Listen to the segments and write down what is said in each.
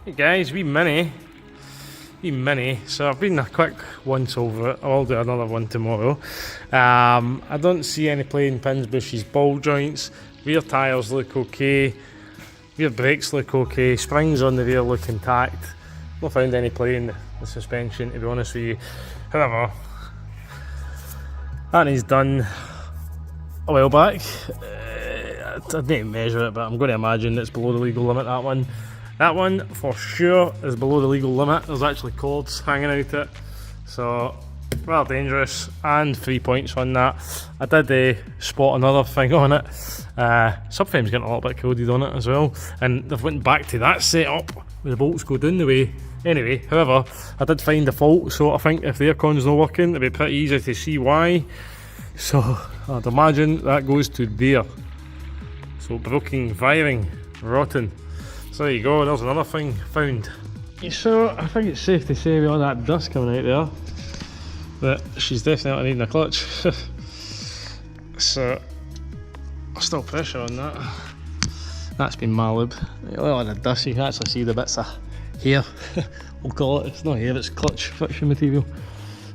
Hey guys, wee mini. So I've been a quick once over it. I'll do another one tomorrow. I don't see any plain pins, bushes, ball joints. Rear tyres look okay. Rear brakes look okay. Springs on the rear look intact. Not found any play in the suspension, to be honest with you. However, that is done a while back. I didn't measure it, but I'm going to imagine it's below the legal limit, that one. That one for sure is below the legal limit. There's actually cords hanging out it, so well dangerous, and 3 points on that. I did spot another thing on it. Subframe's getting a little bit coded on it as well, and they've went back to that setup where the bolts go down the way. Anyway, however, I did find the fault, so I think if the aircon's not working, it'll be pretty easy to see why. So I'd imagine that goes to there. So broken wiring, rotten. So there you go, there's another thing found. So I think it's safe to say with all that dust coming out there, that she's definitely needing a clutch. So still pressure on that. That's been malib. Look at all the dust, you can actually see the bits of hair. We'll call it, it's not hair, it's clutch friction material.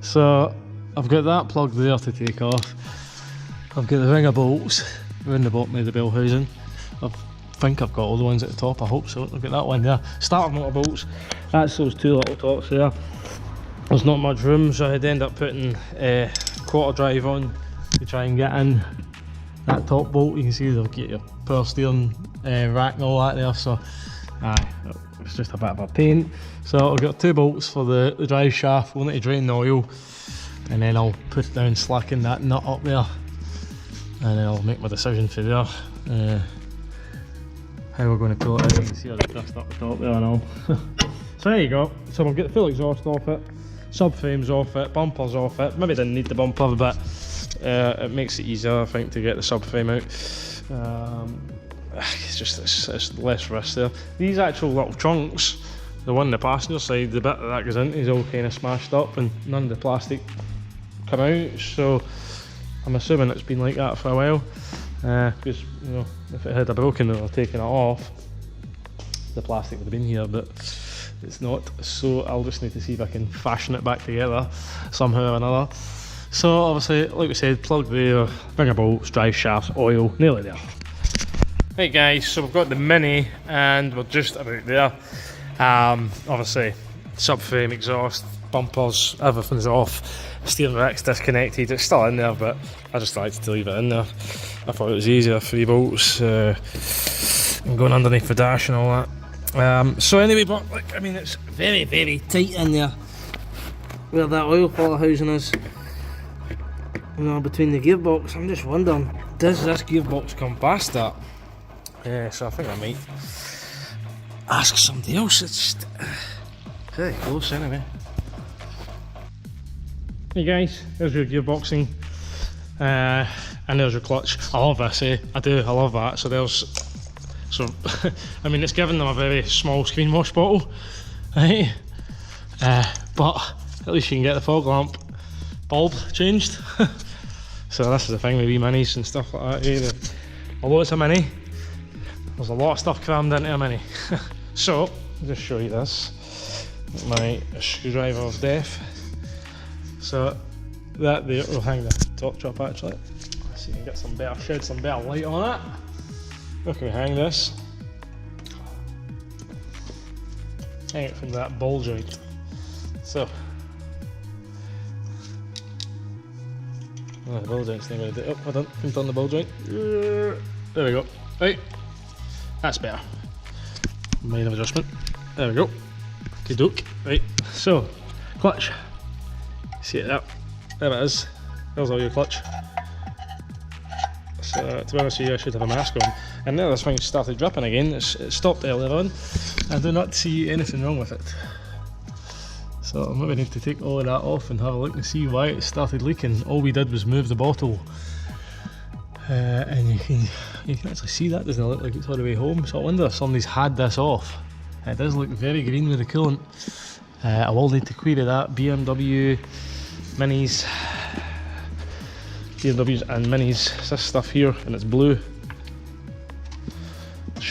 So I've got that plug there to take off. I've got the ring of bolts around the bottom of the bell housing. I think I've got all the ones at the top, I hope so. Look at that one there. Starter motor bolts, that's those two little tops there. There's not much room, so I'd end up putting quarter drive on to try and get in that top bolt. You can see they'll get your power steering rack and all that there, so it's just a bit of a pain. So I've got two bolts for the drive shaft. We'll need to drain the oil, and then I'll put down slacken that nut up there, and then I'll make my decision for there. How we're going to pull it in. You can see all the dust up the top there and all. So there you go. So we've got the full exhaust off it, subframes off it, bumpers off it. Maybe didn't need the bumper, but it makes it easier, I think, to get the subframe out. It's just it's less risk there. These actual little trunks, the one on the passenger side, the bit that goes in is all kind of smashed up and none of the plastic come out, so I'm assuming it's been like that for a while. Because you know, if it had broken or taken it off, the plastic would have been here, but it's not, so I'll just need to see if I can fashion it back together somehow or another. So obviously, like we said, plug there, ring of bolts, drive shafts, oil, nearly there. Right guys, so we've got the Mini and we're just about there. Obviously, subframe, exhaust, bumpers, everything's off. Steering rack's disconnected, it's still in there, but I just like to leave it in there. I thought it was easier, 3 bolts, and going underneath the dash and all that. So anyway, but look, I mean, it's very, very tight in there, where that oil filter housing is. You know, between the gearbox, I'm just wondering, does this gearbox come past that? So I think I might ask somebody else. It's just very close anyway. Hey guys, there's your gearboxing, and there's your clutch. I love this, I do, I love that. So I mean, it's given them a very small screen wash bottle, right? But at least you can get the fog lamp bulb changed. So this is the thing with wee minis and stuff like that. Although it's a mini, there's a lot of stuff crammed into a mini. So, I'll just show you this. My screwdriver of death. So, that there will hang the top drop actually. So you can get some better, shed some better light on it. Where can we hang this? Hang it from that ball joint. So, the ball joint's not going to do it. Oh, hold on, can turn the ball joint. There we go. Right. That's better. Minor adjustment. There we go. Okay, doke. Right. So, clutch. See it there. There it is. There's all your clutch. So, to be honest with you, I should have a mask on. And now this thing started dripping again. It stopped earlier on. I do not see anything wrong with it. So, I maybe need to take all of that off and have a look and see why it started leaking. All we did was move the bottle. And you can actually see that doesn't look like it's all the way home, so I wonder if somebody's had this off. It does look very green with the coolant. I will need to query that. BMW Minis, BMWs and Minis, it's this stuff here, and it's blue.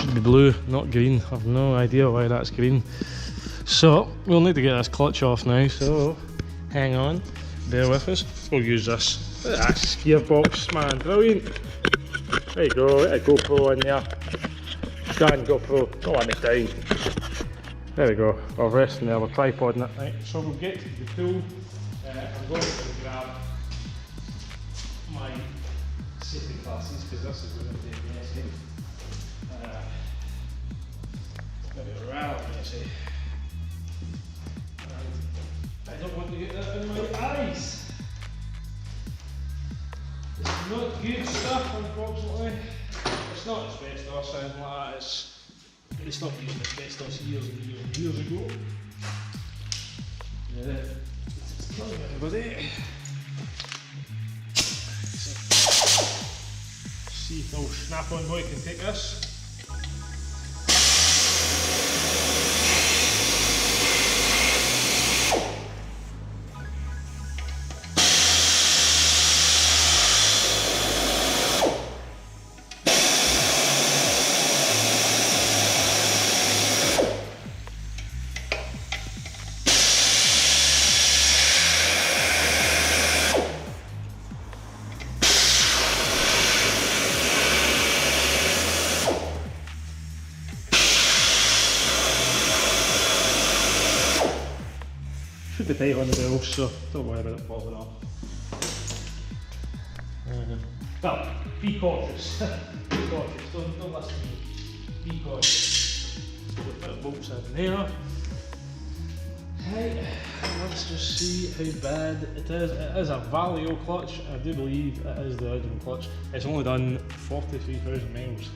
should be blue, not green. I've no idea why that's green. So we'll need to get this clutch off now, so hang on, bear with us. We'll use this. That's gearbox, man, brilliant. There you go, get a GoPro in there. Stand GoPro, don't let me down. There we go, we're resting there, we're tripoding it, right? So we'll get to the tool. I'm going to grab my safety glasses because this is going to be messy. Maybe rather messy. And I don't want to get that in my eyes. It's not good stuff, unfortunately. It's not asbestos or anything like that. It's not using asbestos years and years and years ago. It's killing everybody. See if old snap-on boy can take this. Should be tight on the bells, so don't worry about it popping off. Well, be cautious. Be cautious. Don't listen to me. Be cautious. Put a bit of bolts in there. Right, let's just see how bad it is. It is a Valio clutch. I do believe it is the original clutch. It's only done 43,000 miles.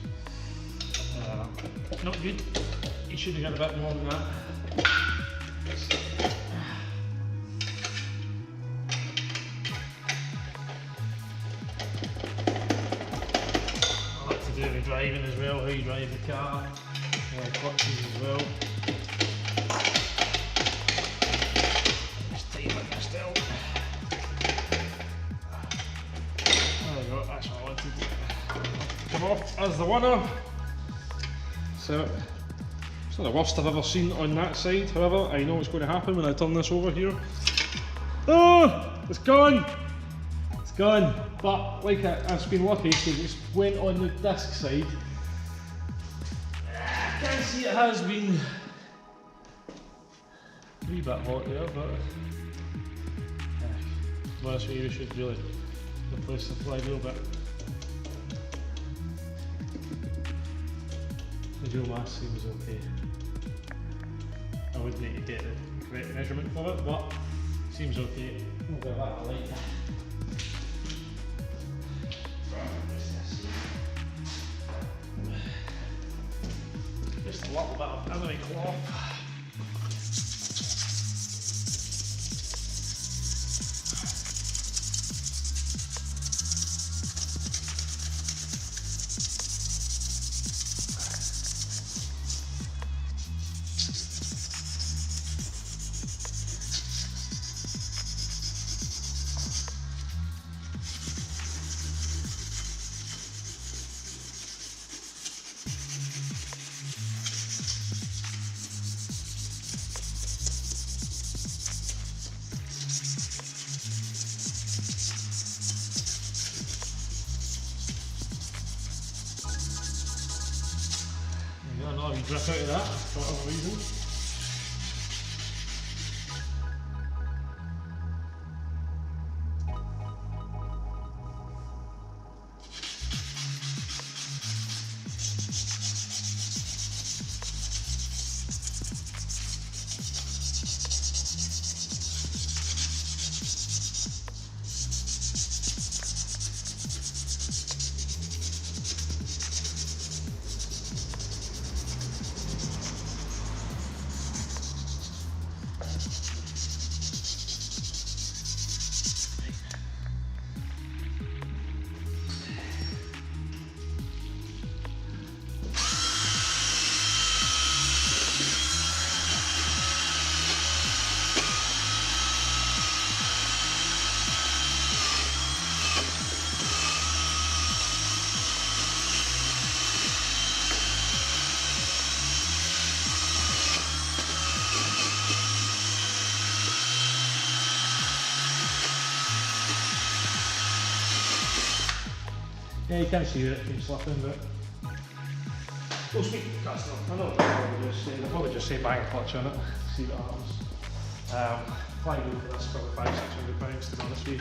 Not good. You should have got a bit more than that. Driving as well, how you drive the car, clutches as well. Just tighten it still. There we go, that's what I wanted. Come off as the winner. So, it's not the worst I've ever seen on that side, however, I know what's going to happen when I turn this over here. Oh! It's gone! It's gone! But like I've been lucky because it's went on the disc side. I can see it has been a wee bit hot there, but to be honest with you, we should really replace the flywheel bit. The dual mass seems okay. I would need to get the correct measurement for it, but it seems okay. We'll give that a light. Just a little bit of enemy cloth. You drip out of that for whatever reason. Yeah, you can't see that it's been slipping, but we'll speak to the customer. I know they'll probably just say bang clutch on it, see what happens. Probably go for this for about £500–600 to be honest with you.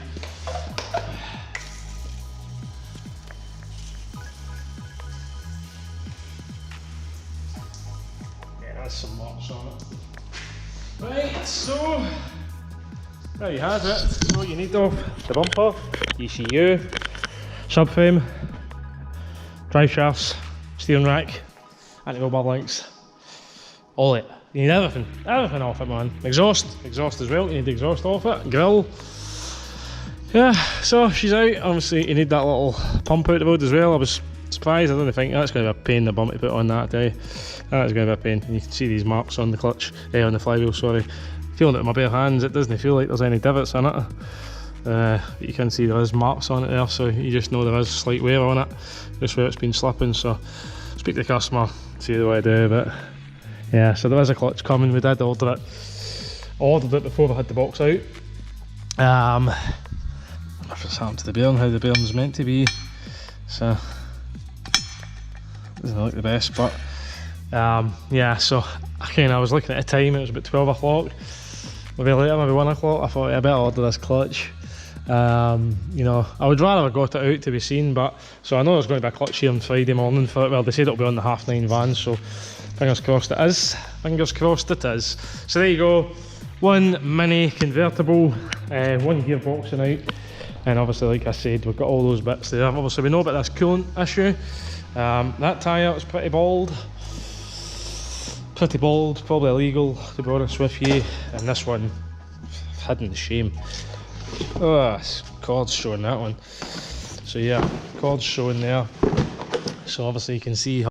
Yeah, that's some marks on it. Right, so there you have it. That's what you need though. The bumper, ECU, subframe, drive shafts, steering rack, anti-roll links, all it. You need everything off it, man. Exhaust as well, you need the exhaust off it, grill. Yeah, so she's out. Obviously you need that little pump out the road as well. I was surprised, I didn't think that's going to be a pain in the bum to put on that today. That is going to be a pain. And you can see these marks on the clutch, on the flywheel, sorry. Feeling it with my bare hands, it doesn't feel like there's any divots in it. But you can see there is marks on it there, so you just know there is slight wear on it, just where it's been slipping. So speak to the customer, see what I do, but yeah, so there is a clutch coming. We did order it. I ordered it before we had the box out. If it's happened to the bearing, how the bearing's meant to be, so doesn't look the best, but yeah, so I was looking at the time, it was about 12 o'clock, maybe later, maybe 1 o'clock. I thought, I better order this clutch. You know, I would rather have got it out to be seen, but so I know there's going to be a clutch here on Friday morning for it. Well, they said it'll be on the 9:30 van, so fingers crossed it is. Fingers crossed it is. So there you go, one mini convertible, one gearbox out, and obviously, like I said, we've got all those bits there. Obviously, we know about this coolant issue. That tyre is pretty bald, probably illegal to be honest with you, and this one, hidden shame. Oh, cord's showing that one. So yeah, cord's showing there. So obviously you can see